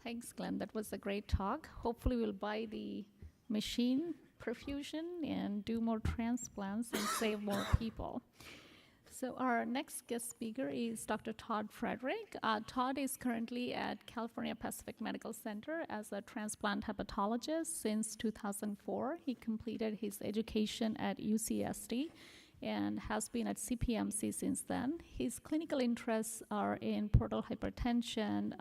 Thanks, Glenn. That was a great talk. Hopefully we'll buy the machine perfusion and do more transplants and save more people. So our next guest speaker is Dr. Todd Frederick. Todd is currently at California Pacific Medical Center as a transplant hepatologist since 2004. He completed his education at UCSD and has been at CPMC since then. His clinical interests are in portal hypertension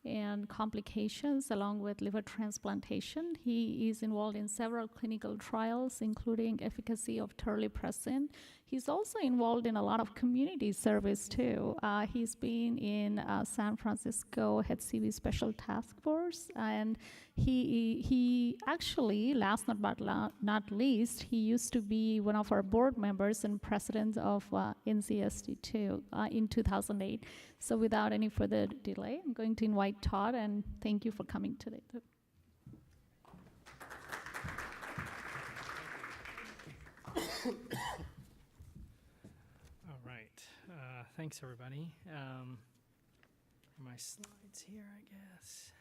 and complications along with liver transplantation. He is involved in several clinical trials, including efficacy of terlipressin. He's also involved in a lot of community service too. He's been in San Francisco HCV Special Task Force, and he actually, last but not least, he used to be one of our board members and president of NCSD2 in 2008. So without any further delay, I'm going to invite Todd, and thank you for coming today. All right. Thanks, everybody. My slides here, I guess.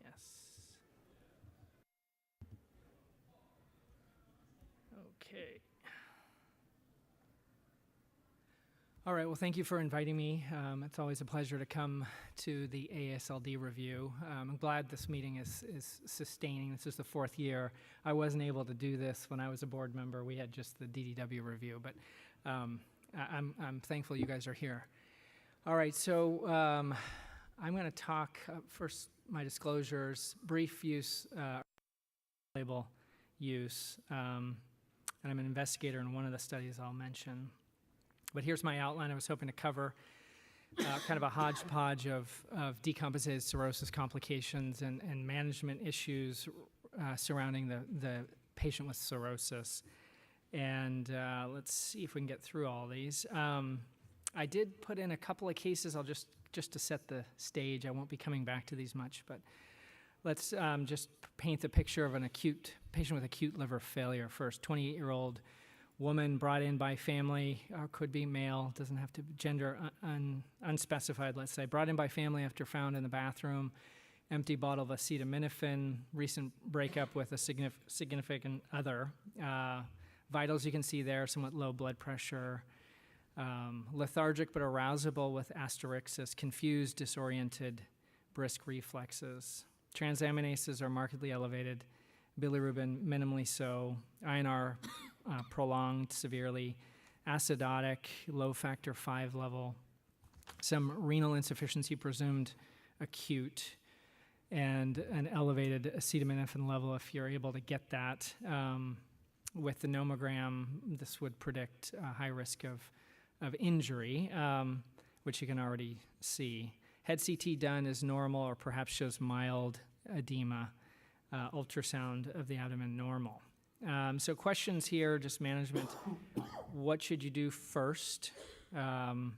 Yes. Okay. All right, well, thank you for inviting me. It's always a pleasure to come to the AASLD review. I'm glad this meeting is sustaining. This is the fourth year. I wasn't able to do this when I was a board member. We had just the DDW review, but I'm thankful you guys are here. All right, so I'm going to talk first my disclosures, brief use, label use, and I'm an investigator in one of the studies I'll mention. But here's my outline. I was hoping to cover kind of a hodgepodge of decompensated cirrhosis complications and management issues surrounding the patient with cirrhosis. And let's see if we can get through all these. I did put in a couple of cases. I'll just to set the stage. I won't be coming back to these much, but let's just paint the picture of an acute patient with acute liver failure first. 28-year-old woman brought in by family, or could be male, doesn't have to be gender unspecified, let's say, brought in by family after found in the bathroom, empty bottle of acetaminophen, recent breakup with a significant other. Vitals you can see there, somewhat low blood pressure, lethargic but arousable with asterixis, confused, disoriented, brisk reflexes. Transaminases are markedly elevated, bilirubin minimally so, INR prolonged severely, acidotic, low factor V level, some renal insufficiency presumed acute, and an elevated acetaminophen level. If you're able to get that with the nomogram, this would predict a high risk of injury, which you can already see. Head CT done is normal or perhaps shows mild edema. Ultrasound of the abdomen normal. So questions here, just management. What should you do first? And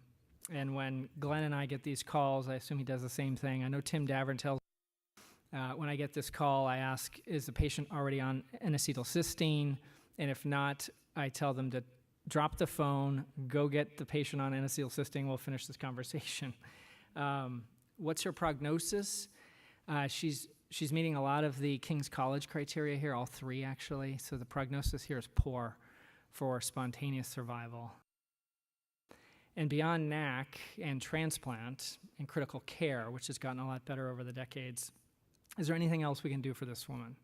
when Glenn and I get these calls, I assume he does the same thing. I know Tim Davern tells when I get this call, I ask, is the patient already on N-acetylcysteine? And if not, I tell them to drop the phone, go get the patient on N-acetylcysteine, we'll finish this conversation. What's her prognosis? She's meeting a lot of the King's College criteria here, all three actually. So the prognosis here is poor for spontaneous survival. And beyond NAC and transplant and critical care, which has gotten a lot better over the decades, is there anything else we can do for this woman?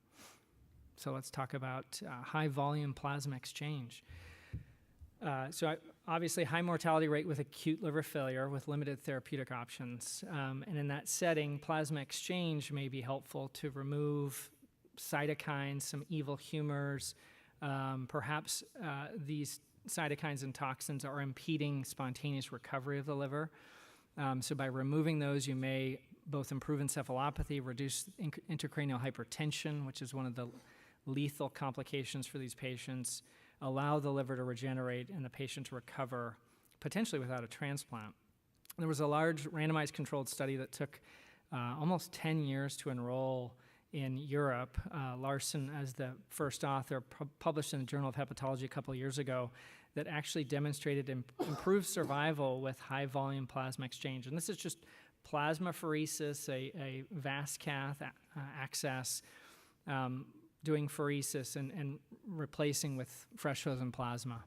So let's talk about high volume plasma exchange. Obviously, high mortality rate with acute liver failure with limited therapeutic options. And in that setting, plasma exchange may be helpful to remove cytokines, some evil humors. Perhaps these cytokines and toxins are impeding spontaneous recovery of the liver. So by removing those, you may both improve encephalopathy, reduce intracranial hypertension, which is one of the lethal complications for these patients, allow the liver to regenerate and the patient to recover, potentially without a transplant. There was a large randomized controlled study that took almost 10 years to enroll in Europe. Larson, as the first author, published in the Journal of Hepatology a couple of years ago. that actually demonstrated improved survival with high volume plasma exchange. And this is just plasmapheresis, a vast cath access, doing pheresis and replacing with fresh frozen plasma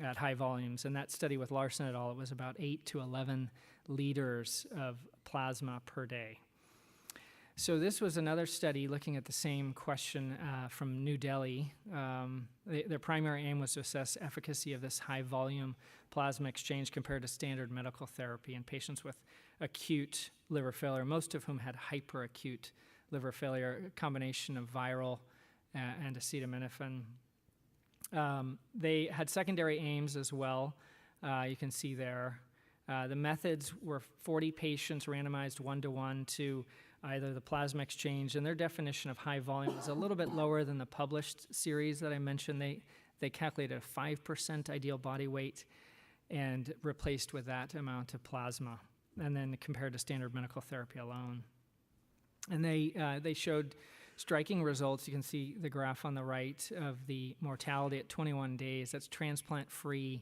at high volumes. And that study with Larson et al., it was about 8 to 11 liters of plasma per day. So this was another study looking at the same question from New Delhi. Their primary aim was to assess efficacy of this high-volume plasma exchange compared to standard medical therapy in patients with acute liver failure, most of whom had hyperacute liver failure, a combination of viral and acetaminophen. They had secondary aims as well. You can see there. The methods were 40 patients randomized 1-to-1 to either the plasma exchange, and their definition of high volume is a little bit lower than the published series that I mentioned. They calculated a 5% ideal body weight and replaced with that amount of plasma, and then compared to standard medical therapy alone. And they showed striking results. You can see the graph on the right of the mortality at 21 days. That's transplant-free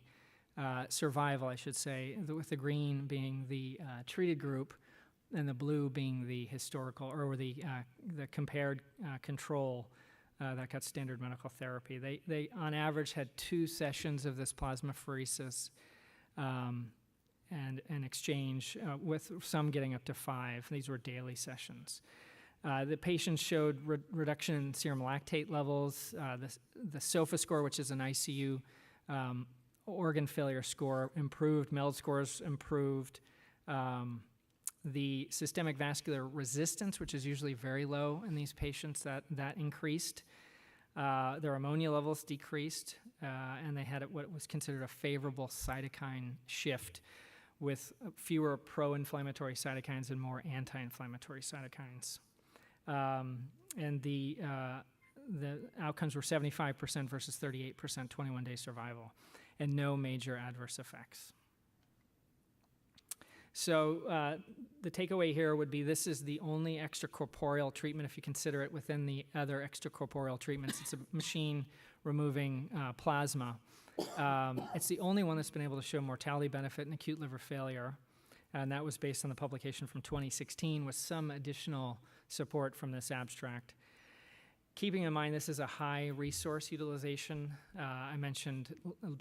survival, I should say, with the green being the treated group and the blue being the historical or the compared control that got standard medical therapy. They on average had 2 sessions of this plasmapheresis and exchange, with some getting up to 5. These were daily sessions. The patients showed reduction in serum lactate levels. The SOFA score, which is an ICU organ failure score, improved. MELD scores improved. The systemic vascular resistance, which is usually very low in these patients, that increased. Their ammonia levels decreased, and they had what was considered a favorable cytokine shift with fewer pro-inflammatory cytokines and more anti-inflammatory cytokines. And the outcomes were 75% versus 38%, 21-day survival, and no major adverse effects. So the takeaway here would be this is the only extracorporeal treatment, if you consider it within the other extracorporeal treatments. It's a machine removing plasma. It's the only one that's been able to show mortality benefit in acute liver failure, and that was based on the publication from 2016 with some additional support from this abstract. Keeping in mind this is a high resource utilization, I mentioned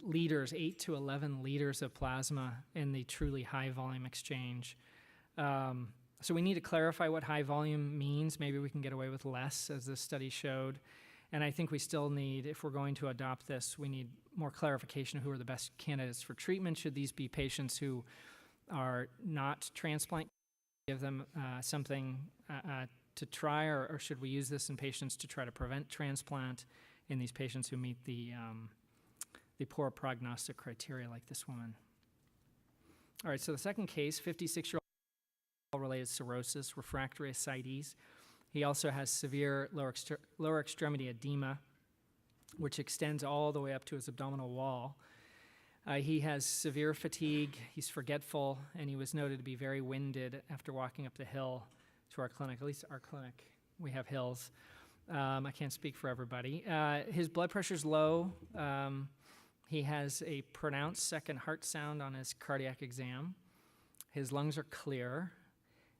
liters, 8 to 11 liters of plasma in the truly high volume exchange. So we need to clarify what high volume means. Maybe we can get away with less, as this study showed. And I think we still need, if we're going to adopt this, we need more clarification of who are the best candidates for treatment. Should these be patients who are not transplant? Give them something to try, or should we use this in patients to try to prevent transplant in these patients who meet the poor prognostic criteria like this woman? All right, so the second case, 56-year-old related cirrhosis, refractory ascites. He also has severe lower extremity edema, which extends all the way up to his abdominal wall. He has severe fatigue, he's forgetful, and he was noted to be very winded after walking up the hill to our clinic, at least our clinic. We have hills. I can't speak for everybody. His blood pressure's low. He has a pronounced second heart sound on his cardiac exam. His lungs are clear,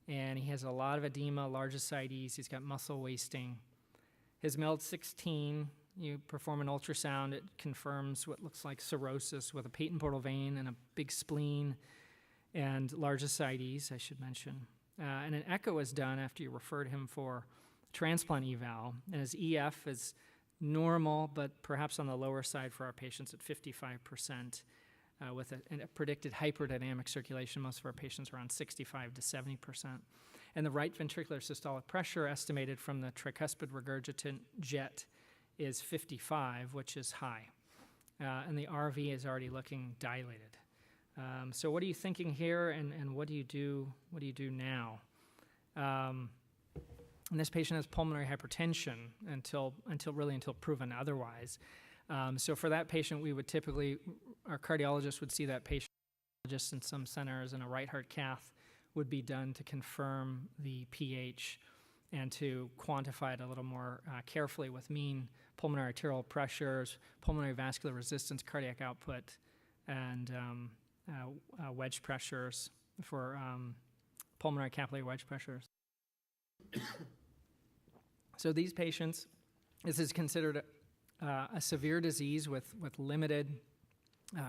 and he has a lot of edema, large ascites. He's got muscle wasting. His MELD 16, you perform an ultrasound, it confirms what looks like cirrhosis with a patent portal vein and a big spleen and large ascites, I should mention. And an echo was done after you referred him for transplant eval, and his EF is normal, but perhaps on the lower side for our patients at 55%, with a predicted hyperdynamic circulation. Most of our patients are around 65 to 70%. And the right ventricular systolic pressure estimated from the tricuspid regurgitant jet is 55, which is high. And the RV is already looking dilated. So what are you thinking here, and what do you do now? And this patient has pulmonary hypertension until proven otherwise. So for that patient, we would typically, our cardiologist would see that patient just in some centers, and a right heart cath would be done to confirm the pH and to quantify it a little more carefully with mean pulmonary arterial pressures, pulmonary vascular resistance, cardiac output, and wedge pressures for pulmonary capillary wedge pressures. So these patients, this is considered a severe disease with limited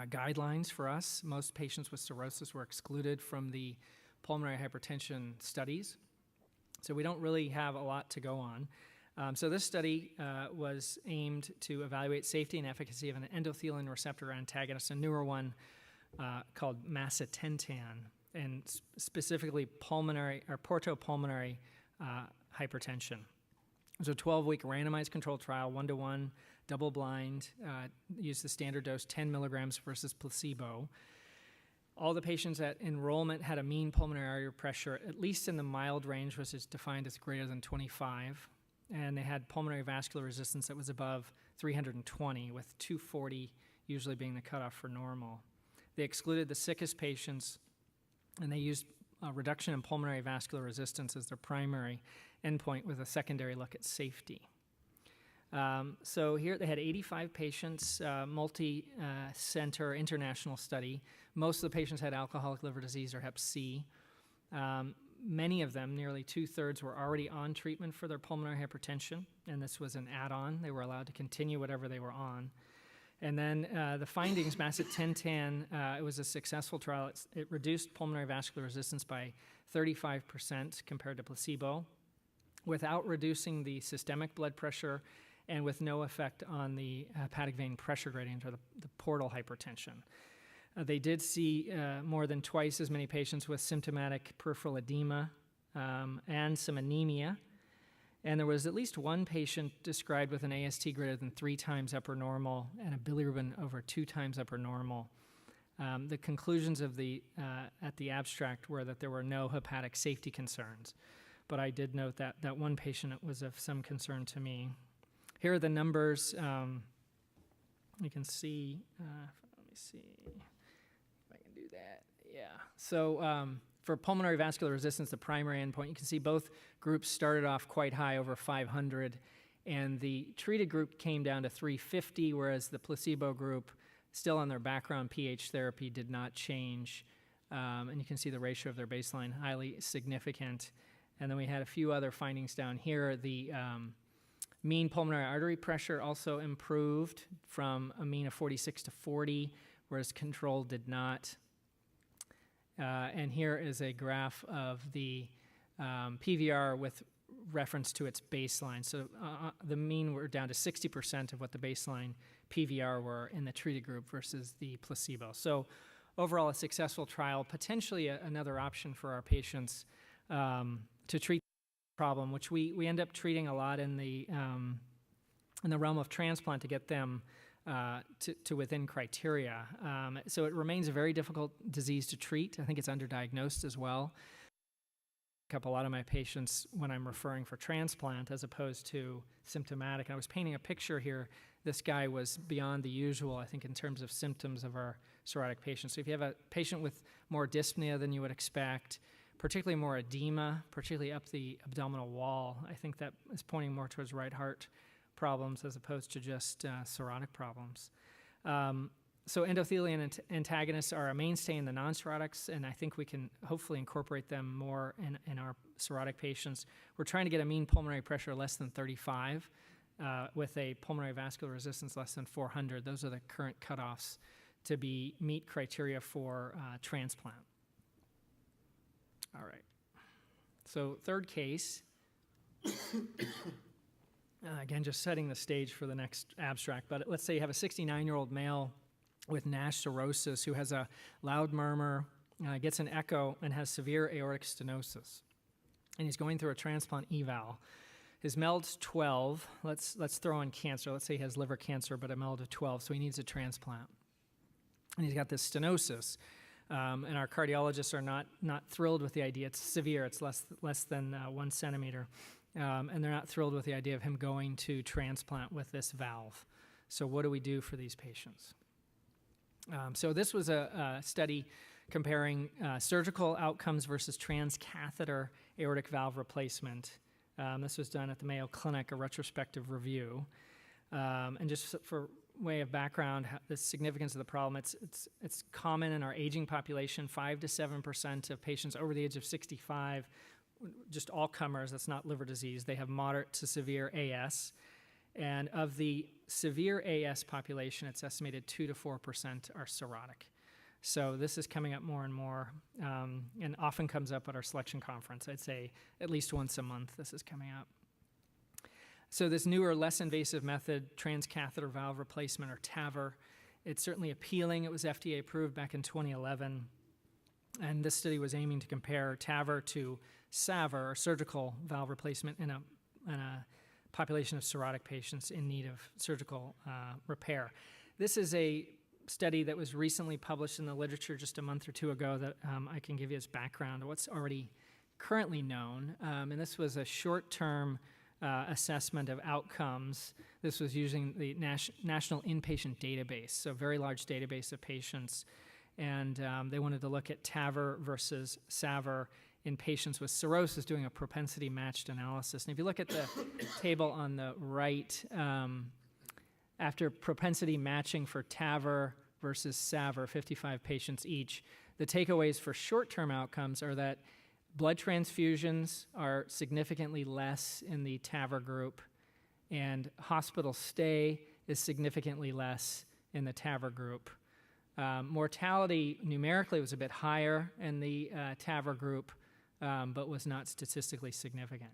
guidelines for us. Most patients with cirrhosis were excluded from the pulmonary hypertension studies. So we don't really have a lot to go on. So this study was aimed to evaluate safety and efficacy of an endothelin receptor antagonist, a newer one called macitentan, and specifically pulmonary or portopulmonary hypertension. It was a 12-week randomized controlled trial, 1-to-1, double-blind, used the standard dose 10 milligrams versus placebo. All the patients at enrollment had a mean pulmonary artery pressure, at least in the mild range, which is defined as greater than 25, and they had pulmonary vascular resistance that was above 320, with 240 usually being the cutoff for normal. They excluded the sickest patients, and they used a reduction in pulmonary vascular resistance as their primary endpoint with a secondary look at safety. So here they had 85 patients, multi-center international study. Most of the patients had alcoholic liver disease or hep C. Many of them, nearly 2/3, were already on treatment for their pulmonary hypertension, and this was an add-on. They were allowed to continue whatever they were on. And then the findings, macitentan, it was a successful trial. It reduced pulmonary vascular resistance by 35% compared to placebo, without reducing the systemic blood pressure and with no effect on the hepatic vein pressure gradient or the portal hypertension. They did see more than twice as many patients with symptomatic peripheral edema and some anemia. And there was at least one patient described with an AST greater than 3 times upper normal and a bilirubin over 2 times upper normal. The conclusions of at the abstract were that there were no hepatic safety concerns. But I did note that one patient was of some concern to me. Here are the numbers. You can see, let me see if I can do that. Yeah. So for pulmonary vascular resistance, the primary endpoint, you can see both groups started off quite high, over 500, and the treated group came down to 350, whereas the placebo group, still on their background pH therapy, did not change. And you can see the ratio of their baseline, highly significant. And then we had a few other findings down here. The mean pulmonary artery pressure also improved from a mean of 46 to 40, whereas control did not. And here is a graph of the PVR with reference to its baseline. So the mean were down to 60% of what the baseline PVR were in the treated group versus the placebo. So overall, a successful trial, potentially another option for our patients to treat the problem, which we end up treating a lot in the realm of transplant to get them to within criteria. So it remains a very difficult disease to treat. I think it's underdiagnosed as well. I pick up a lot of my patients when I'm referring for transplant as opposed to symptomatic. And I was painting a picture here. This guy was beyond the usual, I think, in terms of symptoms of our cirrhotic patients. So if you have a patient with more dyspnea than you would expect, particularly more edema, particularly up the abdominal wall, I think that is pointing more towards right heart problems as opposed to just cirrhotic problems. So endothelin antagonists are a mainstay in the non-cirrhotics, and I think we can hopefully incorporate them more in our cirrhotic patients. We're trying to get a mean pulmonary pressure less than 35 with a pulmonary vascular resistance less than 400. Those are the current cutoffs to meet criteria for transplant. All right. So third case. Again, just setting the stage for the next abstract, but let's say you have a 69-year-old male with NASH cirrhosis who has a loud murmur, gets an echo, and has severe aortic stenosis. And he's going through a transplant eval. His MELD's 12. Let's throw in cancer. Let's say he has liver cancer, but a MELD of 12, so he needs a transplant. And he's got this stenosis. And our cardiologists are not thrilled with the idea. It's severe. It's less than 1 centimeter. And they're not thrilled with the idea of him going to transplant with this valve. So what do we do for these patients? So this was a study comparing surgical outcomes versus transcatheter aortic valve replacement. This was done at the Mayo Clinic, a retrospective review. And just for way of background, the significance of the problem, it's common in our aging population. 5 to 7% of patients over the age of 65, just all comers, that's not liver disease, they have moderate to severe AS. And of the severe AS population, it's estimated 2 to 4% are cirrhotic. So this is coming up more and more, and often comes up at our selection conference. I'd say at least once a month this is coming up. So this newer, less invasive method, transcatheter valve replacement, or TAVR, it's certainly appealing. It was FDA approved back in 2011. And this study was aiming to compare TAVR to SAVR, or surgical valve replacement, in a population of cirrhotic patients in need of surgical repair. This is a study that was recently published in the literature just a month or two ago that I can give you as background, what's already currently known. And this was a short-term assessment of outcomes. This was using the National Inpatient Database, so a very large database of patients. And they wanted to look at TAVR versus SAVR in patients with cirrhosis, doing a propensity-matched analysis. And if you look at the table on the right, after propensity matching for TAVR versus SAVR, 55 patients each, the takeaways for short-term outcomes are that blood transfusions are significantly less in the TAVR group, and hospital stay is significantly less in the TAVR group. Mortality numerically was a bit higher in the TAVR group, but was not statistically significant.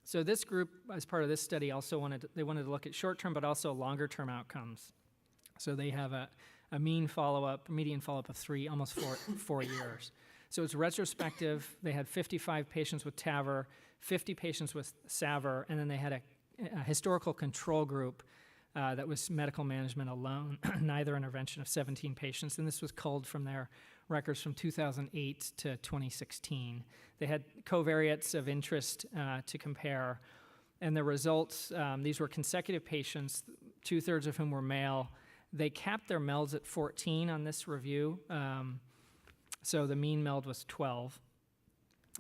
So this group, as part of this study, also wanted to look at short-term but also longer-term outcomes. So they have a median follow-up of almost four years. So it's retrospective. They had 55 patients with TAVR, 50 patients with SAVR, and then they had a historical control group that was medical management alone, neither intervention, of 17 patients. And this was culled from their records from 2008 to 2016. They had covariates of interest to compare. And the results, these were consecutive patients, 2/3 of whom were male. They capped their MELDs at 14 on this review. So the mean MELD was 12.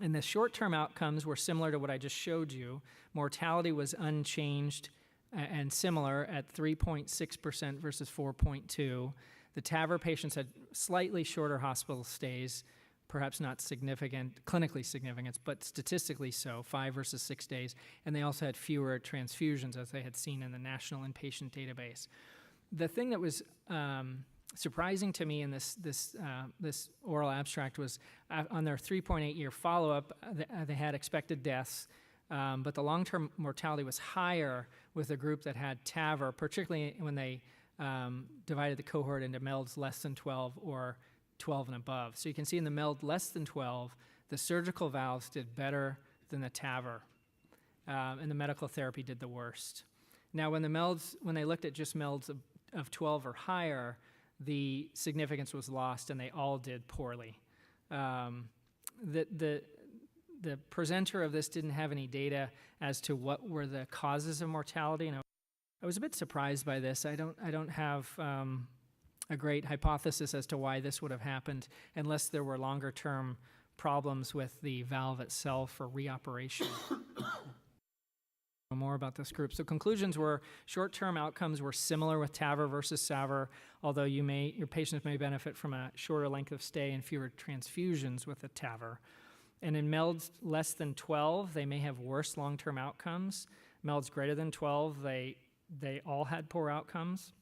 And the short-term outcomes were similar to what I just showed you. Mortality was unchanged and similar at 3.6% versus 4.2%. The TAVR patients had slightly shorter hospital stays, perhaps not significant, clinically significant, but statistically so, 5 versus 6 days. And they also had fewer transfusions, as they had seen in the National Inpatient Database. The thing that was surprising to me in this oral abstract was on their 3.8-year follow-up, they had expected deaths, but the long-term mortality was higher with the group that had TAVR, particularly when they divided the cohort into MELDs less than 12 or 12 and above. So you can see in the MELD less than 12, the surgical valves did better than the TAVR, and the medical therapy did the worst. Now, when they looked at just MELDs of 12 or higher, the significance was lost, and they all did poorly. The presenter of this didn't have any data as to what were the causes of mortality, and I was a bit surprised by this. I don't have a great hypothesis as to why this would have happened, unless there were longer-term problems with the valve itself or reoperation. More about this group. So conclusions were short-term outcomes were similar with TAVR versus SAVR, although your patients may benefit from a shorter length of stay and fewer transfusions with a TAVR. And in MELDs less than 12, they may have worse long-term outcomes. MELDs greater than 12, they all had poor outcomes.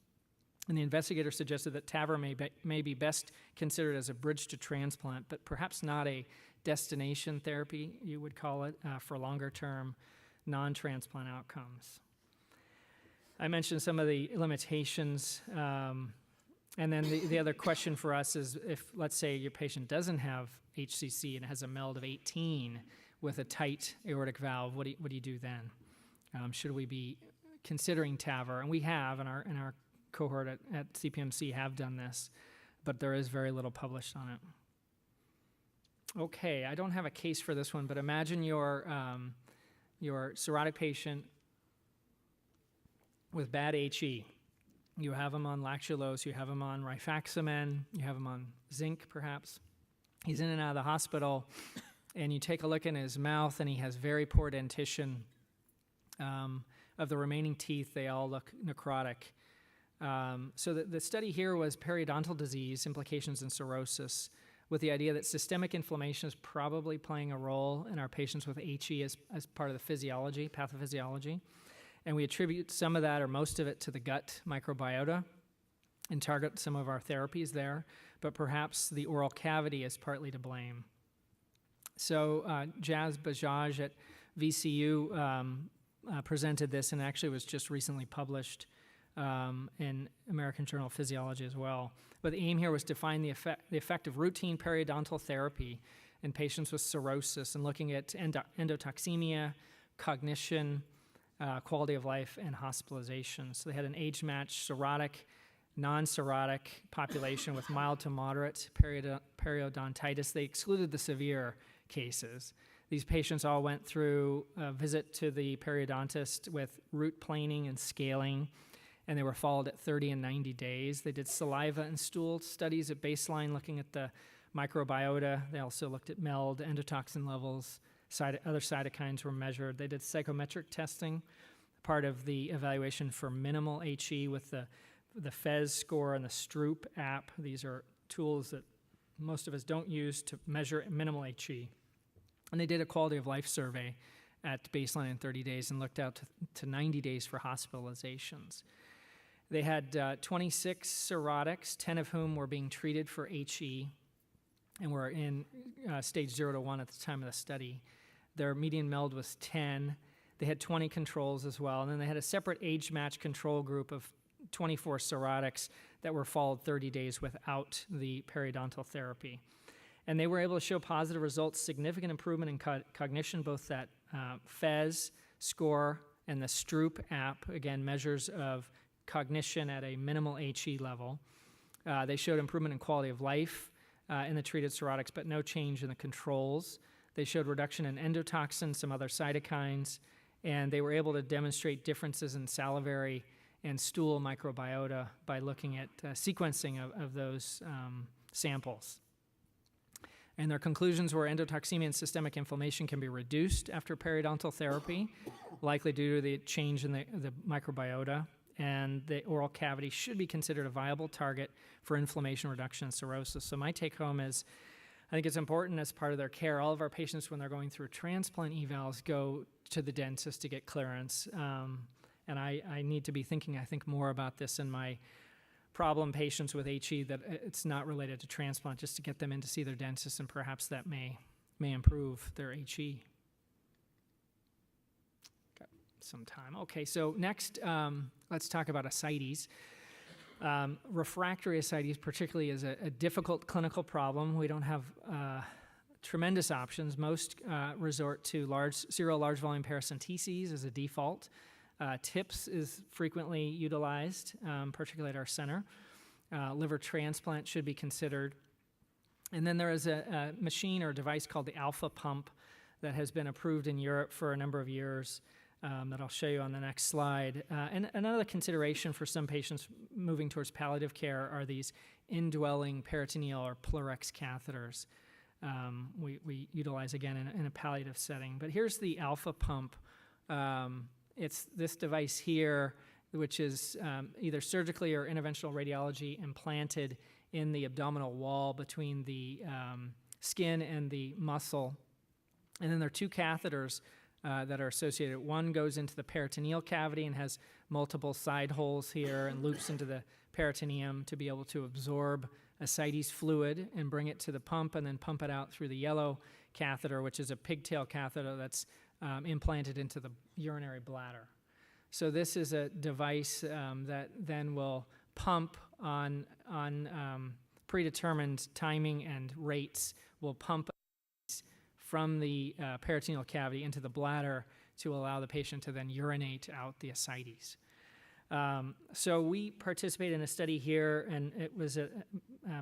And the investigator suggested that TAVR may be best considered as a bridge to transplant, but perhaps not a destination therapy, you would call it, for longer-term non-transplant outcomes. I mentioned some of the limitations, and then the other question for us is if, let's say, your patient doesn't have HCC and has a MELD of 18 with a tight aortic valve, what do you do then? Should we be considering TAVR? And we have, in our cohort at CPMC, have done this, but there is very little published on it. Okay, I don't have a case for this one, but imagine your cirrhotic patient with bad HE. You have him on lactulose, you have him on rifaximin, you have him on zinc perhaps. He's in and out of the hospital, and you take a look in his mouth and he has very poor dentition. of the remaining teeth, they all look necrotic. So the study here was periodontal disease, implications in cirrhosis, with the idea that systemic inflammation is probably playing a role in our patients with HE as part of the physiology, pathophysiology. And we attribute some of that or most of it to the gut microbiota and target some of our therapies there, but perhaps the oral cavity is partly to blame. So Jaz Bajaj at VCU presented this, and actually was just recently published in American Journal of Physiology as well. But the aim here was to find the effect of routine periodontal therapy in patients with cirrhosis and looking at endotoxemia, cognition, quality of life, and hospitalization. So they had an age-matched cirrhotic, non-cirrhotic population with mild to moderate periodontitis. They excluded the severe cases. These patients all went through a visit to the periodontist with root planing and scaling, and they were followed at 30 and 90 days. They did saliva and stool studies at baseline looking at the microbiota. They also looked at MELD, endotoxin levels, other cytokines were measured. They did psychometric testing, part of the evaluation for minimal HE with the FES score and the Stroop app. These are tools that most of us don't use to measure minimal HE. And they did a quality of life survey at baseline in 30 days and looked out to 90 days for hospitalizations. They had 26 cirrhotics, 10 of whom were being treated for HE and were in stage 0 to 1 at the time of the study. Their median MELD was 10. They had 20 controls as well. And then they had a separate age-matched control group of 24 cirrhotics that were followed 30 days without the periodontal therapy. And they were able to show positive results, significant improvement in cognition, both that FES score and the Stroop app, again, measures of cognition at a minimal HE level. They showed improvement in quality of life in the treated cirrhotics, but no change in the controls. They showed reduction in endotoxin, some other cytokines, and they were able to demonstrate differences in salivary and stool microbiota by looking at sequencing of those samples. And their conclusions were endotoxemia and systemic inflammation can be reduced after periodontal therapy, likely due to the change in the microbiota, and the oral cavity should be considered a viable target for inflammation reduction and cirrhosis. So my take home is, I think it's important as part of their care, all of our patients when they're going through transplant evals go to the dentist to get clearance. And I need to be thinking, I think, more about this in my problem patients with HE, that it's not related to transplant, just to get them in to see their dentist, and perhaps that may improve their HE. Got some time. Okay, so next, let's talk about ascites. Refractory ascites particularly is a difficult clinical problem. We don't have tremendous options. Most resort to serial large volume paracenteses as a default. TIPS is frequently utilized, particularly at our center. Liver transplant should be considered. And then there is a machine or device called the Alpha pump that has been approved in Europe for a number of years that I'll show you on the next slide. And another consideration for some patients moving towards palliative care are these indwelling peritoneal or Plerex catheters. We utilize, again, in a palliative setting. But here's the Alpha pump. It's this device here, which is either surgically or interventional radiology implanted in the abdominal wall between the skin and the muscle. And then there are two catheters that are associated. One goes into the peritoneal cavity and has multiple side holes here and loops into the peritoneum to be able to absorb ascites fluid and bring it to the pump and then pump it out through the yellow catheter, which is a pigtail catheter that's implanted into the urinary bladder. So this is a device that then will pump on predetermined timing and rates, will pump from the peritoneal cavity into the bladder to allow the patient to then urinate out the ascites. So we participated in a study here, and it was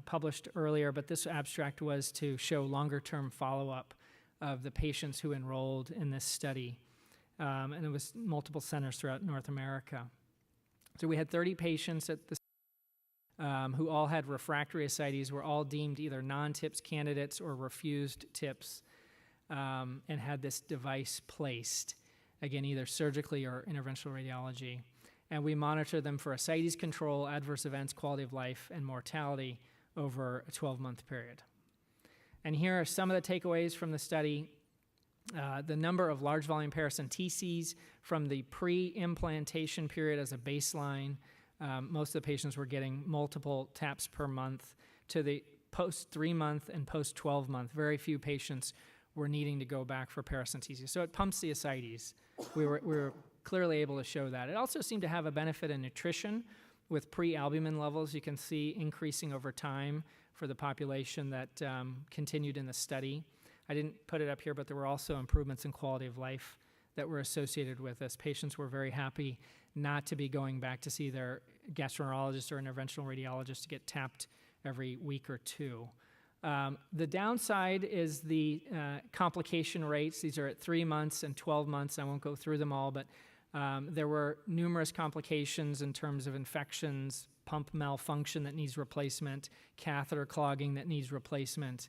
published earlier, but this abstract was to show longer-term follow-up of the patients who enrolled in this study. And it was multiple centers throughout North America. So we had 30 patients at the who all had refractory ascites, were all deemed either non-TIPS candidates or refused TIPS, and had this device placed. again, either surgically or interventional radiology. And we monitor them for ascites control, adverse events, quality of life, and mortality over a 12-month period. And here are some of the takeaways from the study. The number of large volume paracenteses from the pre-implantation period as a baseline. Most of the patients were getting multiple taps per month, to the post 3-month and post 12-month. Very few patients were needing to go back for paracentesis. So it pumps the ascites. We were clearly able to show that. It also seemed to have a benefit in nutrition with pre-albumin levels. You can see increasing over time for the population that continued in the study. I didn't put it up here, but there were also improvements in quality of life that were associated with this. Patients were very happy not to be going back to see their gastroenterologist or interventional radiologist to get tapped every week or two. The downside is the complication rates. These are at 3 months and 12 months. I won't go through them all, but there were numerous complications in terms of infections, pump malfunction that needs replacement, catheter clogging that needs replacement,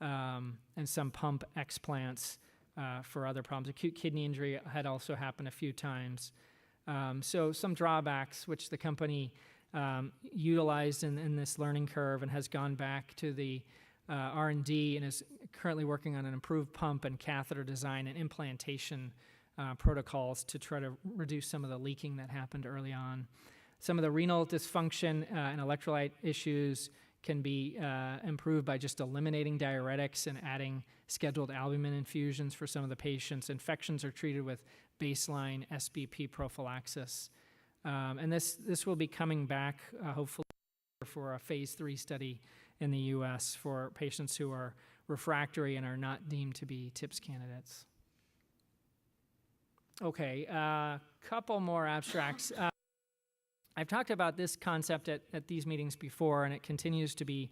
and some pump explants for other problems. Acute kidney injury had also happened a few times. So some drawbacks, which the company utilized in this learning curve and has gone back to the R&D and is currently working on an improved pump and catheter design and implantation protocols to try to reduce some of the leaking that happened early on. Some of the renal dysfunction and electrolyte issues can be improved by just eliminating diuretics and adding scheduled albumin infusions for some of the patients. Infections are treated with baseline SBP prophylaxis. And this will be coming back, hopefully, for a phase 3 study in the U.S. for patients who are refractory and are not deemed to be TIPS candidates. Okay, a couple more abstracts. I've talked about this concept at these meetings before, and it continues to be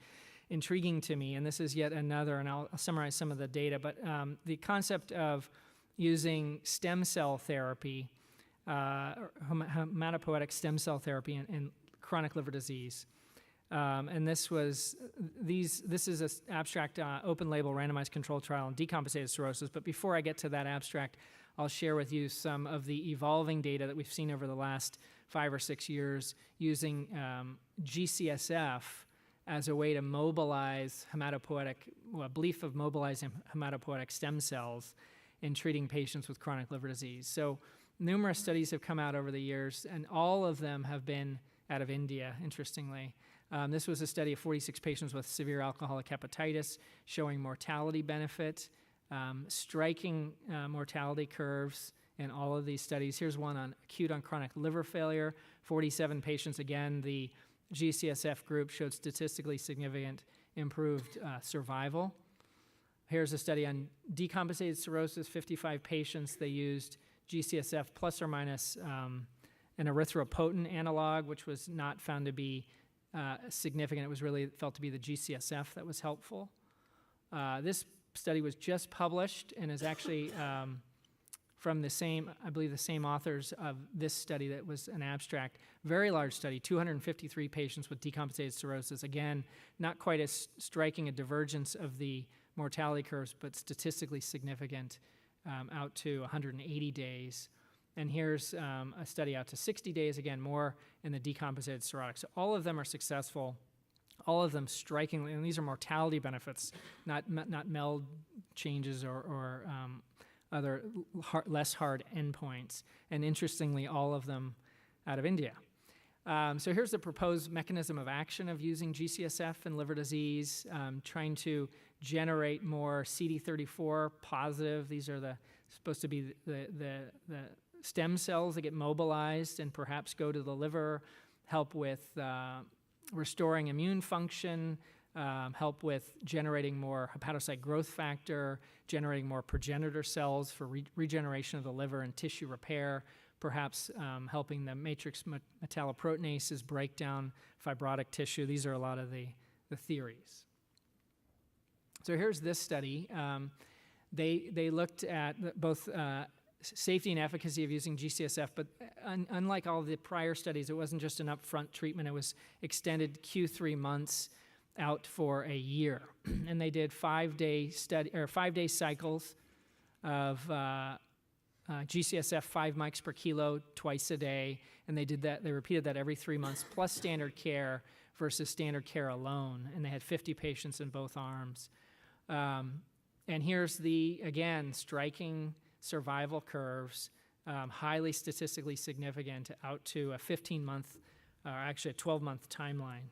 intriguing to me, and this is yet another, and I'll summarize some of the data, but the concept of using stem cell therapy, hematopoietic stem cell therapy in chronic liver disease. And this is an abstract open label randomized controlled trial in decompensated cirrhosis, but before I get to that abstract, I'll share with you some of the evolving data that we've seen over the last 5 or 6 years using GCSF as a way to mobilize a belief of mobilizing hematopoietic stem cells in treating patients with chronic liver disease. So numerous studies have come out over the years, and all of them have been out of India, interestingly. This was a study of 46 patients with severe alcoholic hepatitis showing mortality benefit, striking mortality curves in all of these studies. Here's one on acute on chronic liver failure, 47 patients. Again, the GCSF group showed statistically significant improved survival. Here's a study on decompensated cirrhosis, 55 patients. They used GCSF plus or minus an erythropoietin analog, which was not found to be significant. It was really felt to be the GCSF that was helpful. This study was just published and is actually from the same authors of this study that was an abstract. Very large study, 253 patients with decompensated cirrhosis. Again, not quite as striking a divergence of the mortality curves, but statistically significant out to 180 days. And here's a study out to 60 days, again, more in the decompensated cirrhotic. So all of them are successful, all of them strikingly, and these are mortality benefits, not MELD changes or other less hard endpoints. And interestingly, all of them out of India. So here's the proposed mechanism of action of using GCSF in liver disease, trying to generate more CD34 positive. These are supposed to be the stem cells that get mobilized and perhaps go to the liver, help with restoring immune function, help with generating more hepatocyte growth factor, generating more progenitor cells for regeneration of the liver and tissue repair, perhaps helping the matrix metalloproteinases break down fibrotic tissue. These are a lot of the theories. So here's this study. They looked at both safety and efficacy of using GCSF, but unlike all the prior studies, it wasn't just an upfront treatment. It was extended Q3 months out for a year. And they did 5-day cycles of G-CSF 5 mics per kilo twice a day, and they repeated that every 3 months, plus standard care versus standard care alone, and they had 50 patients in both arms. And here's again, striking survival curves, highly statistically significant out to a 15-month, or actually a 12-month timeline.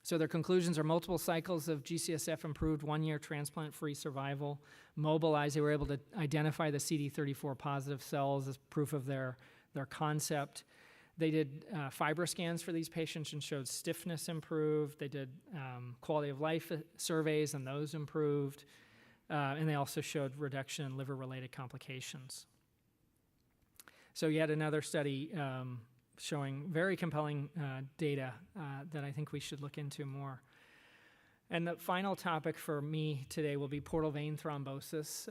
So their conclusions are multiple cycles of G-CSF improved 1-year transplant-free survival. Mobilized, they were able to identify the CD34 positive cells as proof of their concept. They did fibroscans for these patients and showed stiffness improved. They did quality of life surveys, and those improved. And they also showed reduction in liver-related complications. So yet another study showing very compelling data that I think we should look into more. And the final topic for me today will be portal vein thrombosis.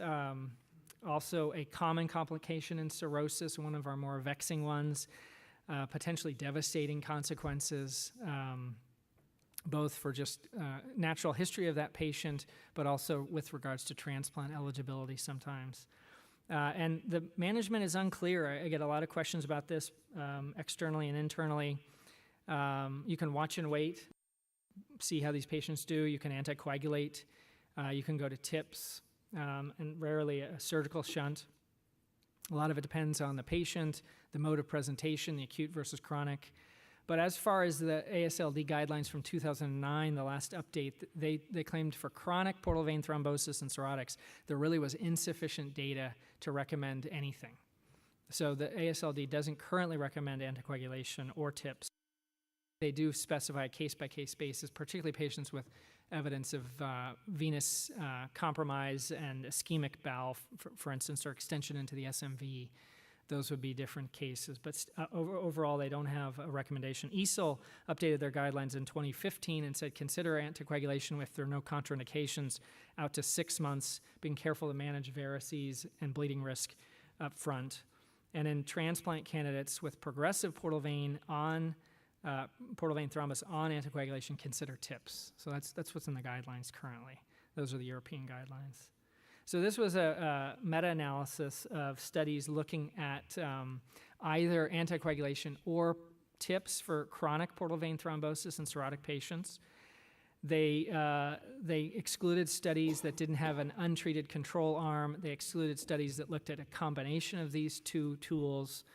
Also a common complication in cirrhosis, one of our more vexing ones, potentially devastating consequences, both for just natural history of that patient, but also with regards to transplant eligibility sometimes. And the management is unclear. I get a lot of questions about this externally and internally. You can watch and wait, see how these patients do. You can anticoagulate. You can go to TIPS, and rarely a surgical shunt. A lot of it depends on the patient, the mode of presentation, the acute versus chronic. But as far as the AASLD guidelines from 2009, the last update, they claimed for chronic portal vein thrombosis and cirrhotics, there really was insufficient data to recommend anything. So the AASLD doesn't currently recommend anticoagulation or TIPS. They do specify a case-by-case basis, particularly patients with evidence of venous compromise and ischemic bowel, for instance, or extension into the SMV. Those would be different cases. But overall, they don't have a recommendation. Eisel updated their guidelines in 2015 and said, consider anticoagulation if there are no contraindications out to 6 months, being careful to manage varices and bleeding risk up front. And in transplant candidates with progressive portal vein thrombus on anticoagulation, consider TIPS. So that's what's in the guidelines currently. Those are the European guidelines. So this was a meta-analysis of studies looking at either anticoagulation or TIPS for chronic portal vein thrombosis in cirrhotic patients. They excluded studies that didn't have an untreated control arm. They excluded studies that looked at a combination of these two tools.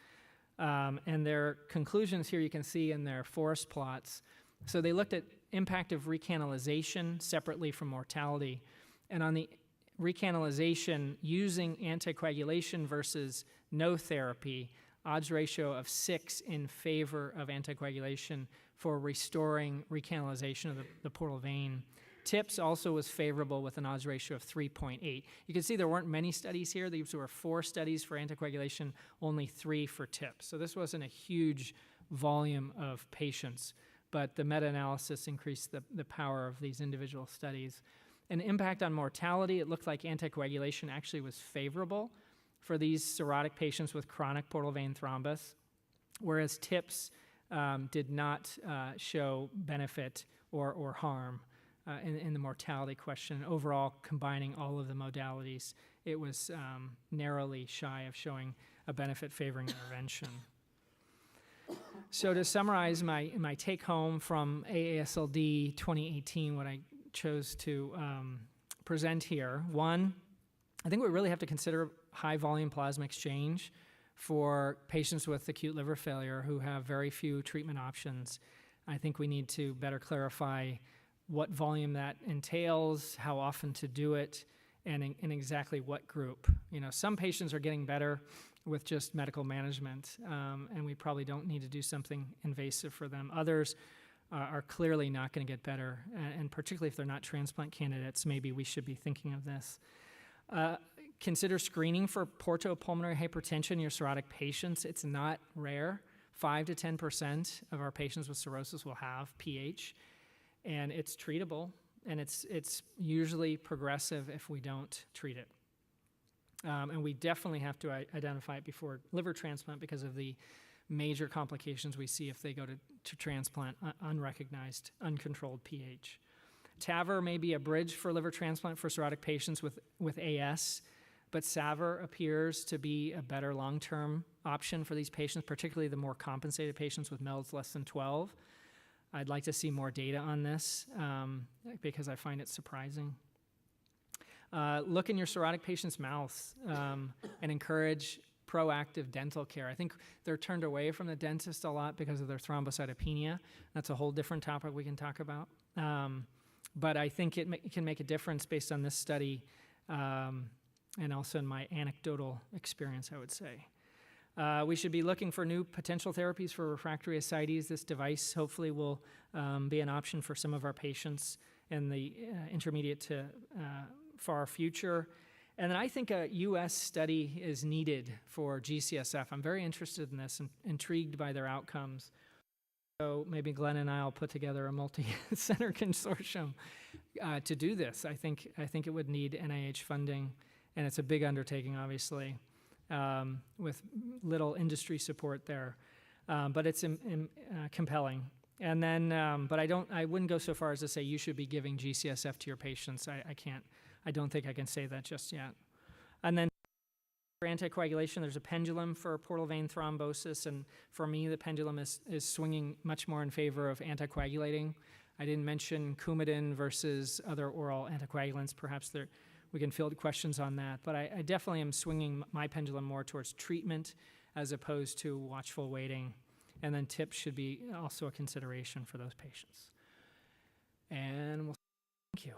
And their conclusions here you can see in their forest plots. So they looked at impact of recanalization separately from mortality. And on the recanalization using anticoagulation versus no therapy, odds ratio of 6 in favor of anticoagulation for restoring recanalization of the portal vein. TIPS also was favorable with an odds ratio of 3.8. You can see there weren't many studies here. These were 4 studies for anticoagulation, only 3 for TIPS. So this wasn't a huge volume of patients, but the meta-analysis increased the power of these individual studies. An impact on mortality, it looked like anticoagulation actually was favorable for these cirrhotic patients with chronic portal vein thrombus, whereas TIPS did not show benefit or harm in the mortality question. Overall, combining all of the modalities, it was narrowly shy of showing a benefit favoring intervention. So to summarize my take home from AASLD 2018, what I chose to present here. 1, I think we really have to consider high volume plasma exchange for patients with acute liver failure who have very few treatment options. I think we need to better clarify what volume that entails, how often to do it, and in exactly what group. You know, some patients are getting better with just medical management, and we probably don't need to do something invasive for them. Others are clearly not going to get better, and particularly if they're not transplant candidates, maybe we should be thinking of this. Consider screening for portopulmonary hypertension in your cirrhotic patients. It's not rare. 5 to 10% of our patients with cirrhosis will have PH, and it's treatable, and it's usually progressive if we don't treat it. And we definitely have to identify it before liver transplant because of the major complications we see if they go to transplant unrecognized, uncontrolled pH. TAVR may be a bridge for liver transplant for cirrhotic patients with AS, but SAVR appears to be a better long-term option for these patients, particularly the more compensated patients with MELDs less than 12. I'd like to see more data on this because I find it surprising. Look in your cirrhotic patients' mouths and encourage proactive dental care. I think they're turned away from the dentist a lot because of their thrombocytopenia. That's a whole different topic we can talk about. But I think it can make a difference based on this study and also in my anecdotal experience, I would say. We should be looking for new potential therapies for refractory ascites. This device hopefully will be an option for some of our patients in the intermediate to far future. And then I think a U.S. study is needed for GCSF. I'm very interested in this and intrigued by their outcomes. So maybe Glenn and I will put together a multi-center consortium to do this. I think it would need NIH funding, and it's a big undertaking, obviously, with little industry support there. But it's compelling. And then, but I wouldn't go so far as to say you should be giving GCSF to your patients. I don't think I can say that just yet. And then for anticoagulation, there's a pendulum for portal vein thrombosis, and for me, the pendulum is swinging much more in favor of anticoagulating. I didn't mention Coumadin versus other oral anticoagulants. Perhaps we can field questions on that, but I definitely am swinging my pendulum more towards treatment as opposed to watchful waiting, and then tips should be also a consideration for those patients. And thank you.